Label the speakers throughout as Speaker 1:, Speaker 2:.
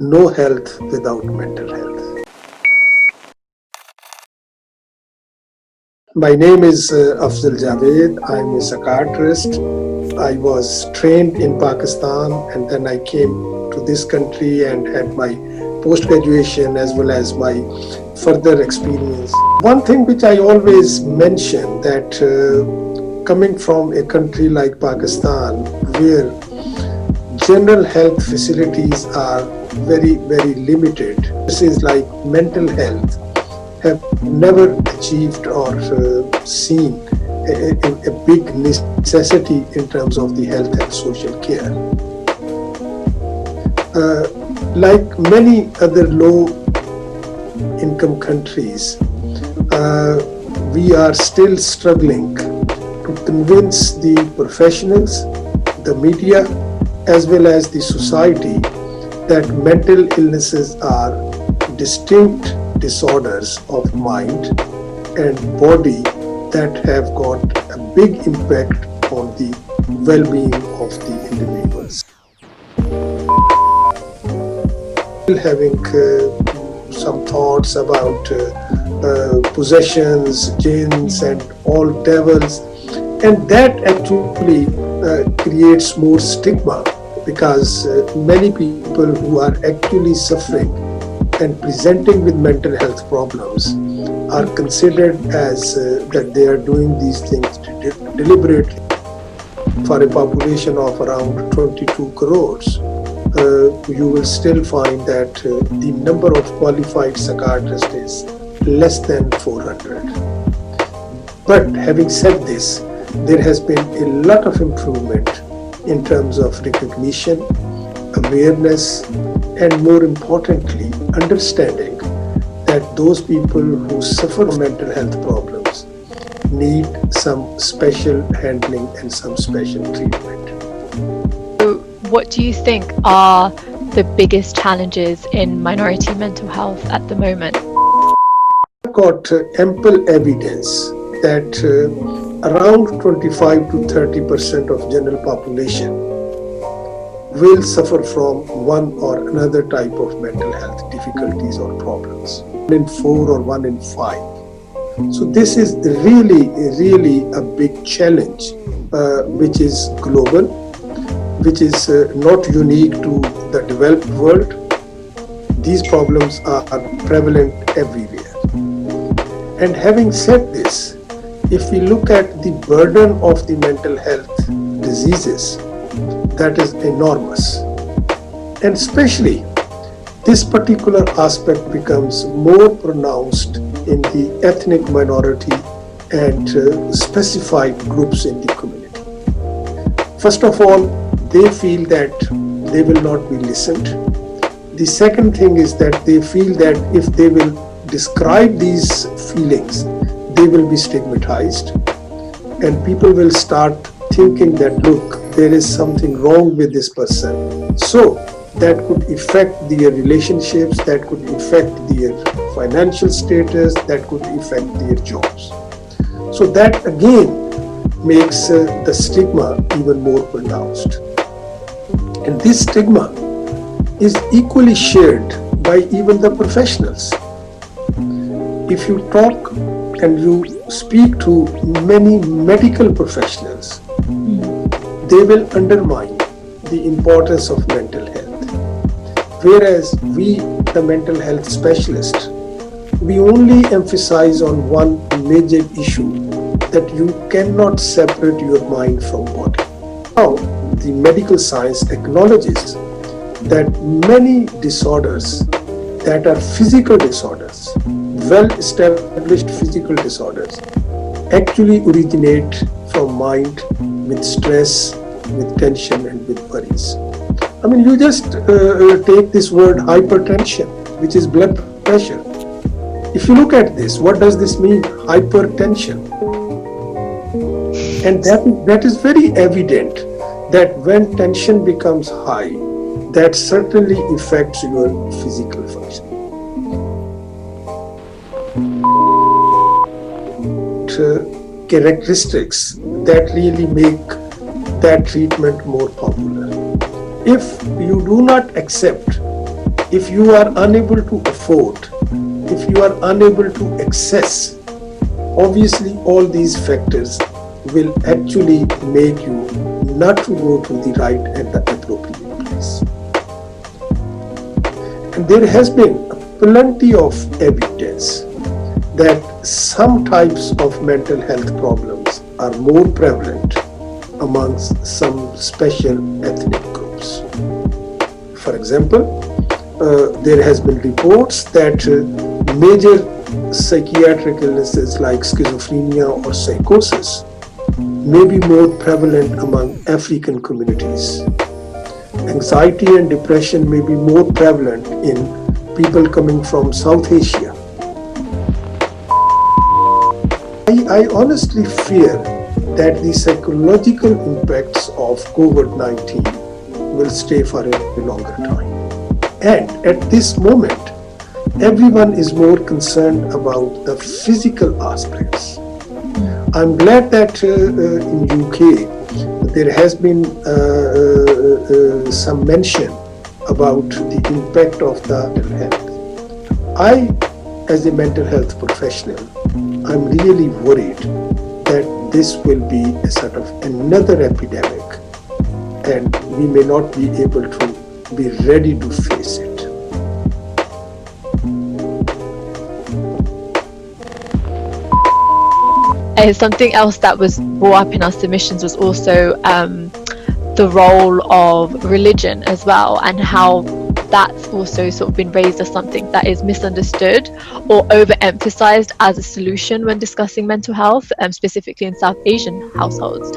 Speaker 1: no health without mental health. My name is Afzal Javed. I'm a psychiatrist. I was trained in Pakistan and then I came to this country and had my post-graduation as well as my further experience. One thing which I always mention that coming from a country like Pakistan where general health facilities are very, very limited, this is like mental health have never achieved or seen a big necessity in terms of the health and social care. Like many other low-income countries, we are still struggling to convince the professionals, the media, as well as the society that mental illnesses are distinct disorders of mind and body that have got a big impact on the well-being of the individuals. Having some thoughts about possessions, jinns and all devils, and that actually creates more stigma because many people who are actually suffering and presenting with mental health problems are considered as that they are doing these things deliberately. For a population of around 22 crores, you will still find that the number of qualified psychiatrists is less than 400. But having said this, there has been a lot of improvement in terms of recognition, awareness, and more importantly, understanding that those people who suffer from mental health problems need some special handling and some special treatment.
Speaker 2: So what do you think are the biggest challenges in minority mental health at the moment?
Speaker 1: I've got ample evidence that around 25 to 30% of general population will suffer from one or another type of mental health difficulties or problems. 1 in 4 or 1 in 5. So this is really a big challenge which is global, which is not unique to the developed world. These problems are prevalent everywhere. And having said this, if we look at the burden of the mental health diseases, that is enormous. And especially, this particular aspect becomes more pronounced in the ethnic minority and specified groups in the community. First of all, they feel that they will not be listened. The second thing is that they feel that if they will describe these feelings, they will be stigmatized, and people will start thinking that, look, there is something wrong with this person. So that could affect their relationships, that could affect their financial status, that could affect their jobs. So that again makes the stigma even more pronounced. And this stigma is equally shared by even the professionals. If you talk and you speak to many medical professionals, they will undermine the importance of mental health. Whereas we, the mental health specialists, we only emphasize on one major issue, that you cannot separate your mind from body. Now, the medical science acknowledges that many disorders that are physical disorders, well-established physical disorders, actually originate from mind with stress, with tension and with worries. I mean, you just take this word hypertension, which is blood pressure. If you look at this, what does this mean? Hypertension. And that is very evident that when tension becomes high, that certainly affects your physical function. Characteristics that really make that treatment more popular. If you do not accept if you are unable to afford, if you are unable to access, obviously all these factors will actually make you not to go to the right and the appropriate place. And there has been plenty of evidence that some types of mental health problems are more prevalent amongst some special ethnic groups. For example, there has been reports that major psychiatric illnesses like schizophrenia or psychosis may be more prevalent among African communities. Anxiety and depression may be more prevalent in people coming from South Asia. I honestly fear that the psychological impacts of COVID-19 will stay for a longer time. And at this moment, everyone is more concerned about the physical aspects. I'm glad that in UK there has been some mention about the impact of the mental health. I, as a mental health professional, I'm really worried that this will be a sort of another epidemic and we may not be able to be ready to face it.
Speaker 2: Something else that was brought up in our submissions was also the role of religion as well, and how that's also sort of been raised as something that is misunderstood or overemphasized as a solution when discussing mental health, specifically in South Asian households.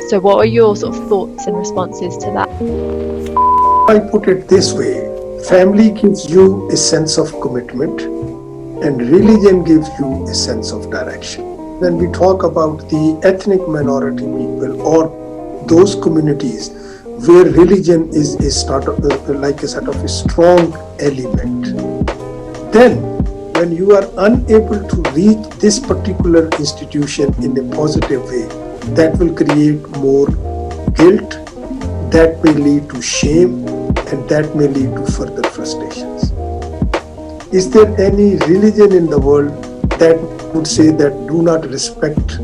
Speaker 2: So what are your sort of thoughts and responses to that?
Speaker 1: I put it this way, family gives you a sense of commitment and religion gives you a sense of direction. When we talk about the ethnic minority people or those communities where religion is like a sort of a strong element, then when you are unable to reach this particular institution in a positive way, that will create more guilt, that may lead to shame, and that may lead to further frustrations. Is there any religion in the world that would say that do not respect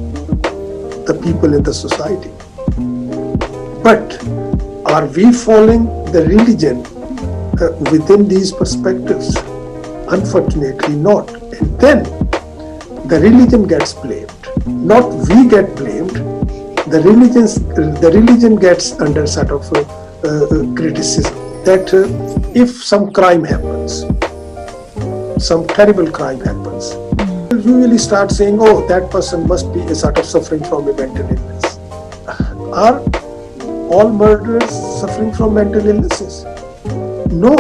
Speaker 1: the people in the society? But are we following the religion within these perspectives? Unfortunately not. And then the religion gets blamed. Not we get blamed. The religion gets under sort of criticism that if some crime happens, some terrible crime happens, you usually start saying, oh, that person must be a sort of suffering from a mental illness. Are all murderers suffering from mental illnesses? No.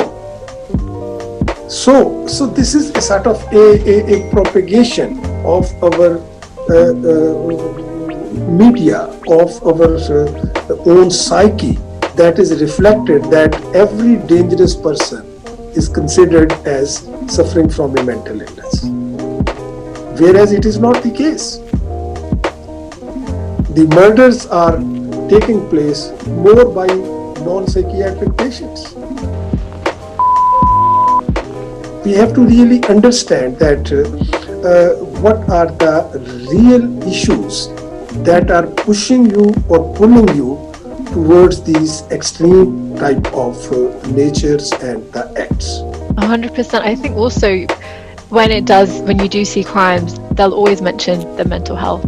Speaker 1: So this is a sort of a propagation of our media, of our own psyche, that is reflected that every dangerous person is considered as suffering from a mental illness. Whereas it is not the case. The murders are taking place more by non-psychiatric patients. We have to really understand that what are the real issues that are pushing you or pulling you towards these extreme type of natures and the acts.
Speaker 2: 100%. I think also when you do see crimes, they'll always mention the mental health.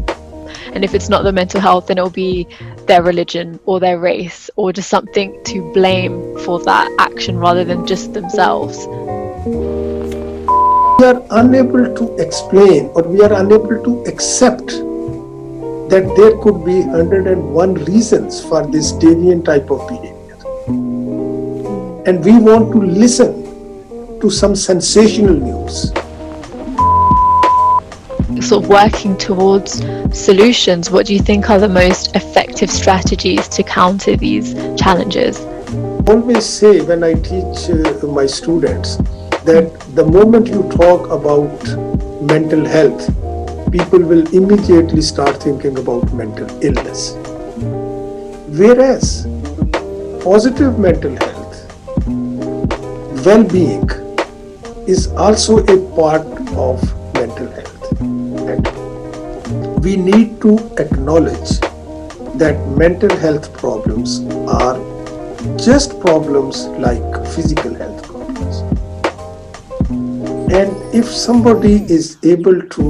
Speaker 2: And if it's not the mental health, then it'll be their religion or their race or just something to blame for that action rather than just themselves.
Speaker 1: We are unable to explain or we are unable to accept that there could be 101 reasons for this deviant type of behavior. And we want to listen to some sensational news.
Speaker 2: Sort of working towards solutions, what do you think are the most effective strategies to counter these challenges?
Speaker 1: I always say when I teach my students that the moment you talk about mental health, people will immediately start thinking about mental illness. Whereas positive mental health, well-being is also a part of mental health. And we need to acknowledge that mental health problems are just problems like physical health problems. And if somebody is able to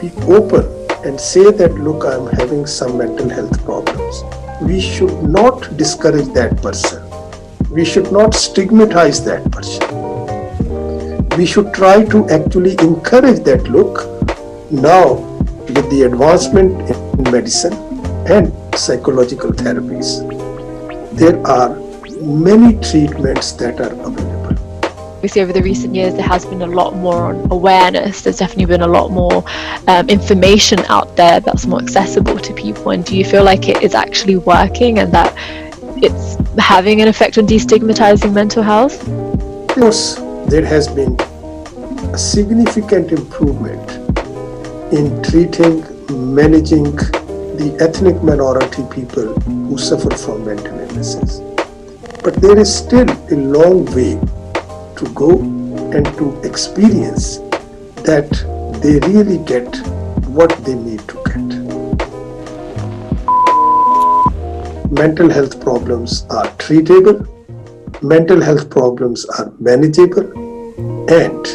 Speaker 1: be open and say that, look, I'm having some mental health problems, we should not discourage that person. We should not stigmatize that person. We should try to actually encourage that, look, now with the advancement in medicine and psychological therapies, there are many treatments that are available.
Speaker 2: Obviously, over the recent years, there has been a lot more awareness. There's definitely been a lot more information out there that's more accessible to people. And do you feel like it is actually working and that it's having an effect on destigmatizing mental health?
Speaker 1: Of course, there has been a significant improvement in treating, managing the ethnic minority people who suffer from mental illnesses. But there is still a long way to go and to experience that they really get what they need to get. Mental health problems are treatable, mental health problems are manageable, and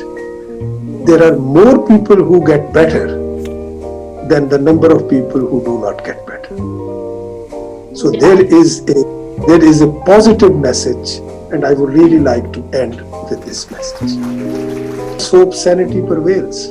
Speaker 1: there are more people who get better than the number of people who do not get better. So there is a positive message, and I would really like to end with this message. Let's hope sanity prevails.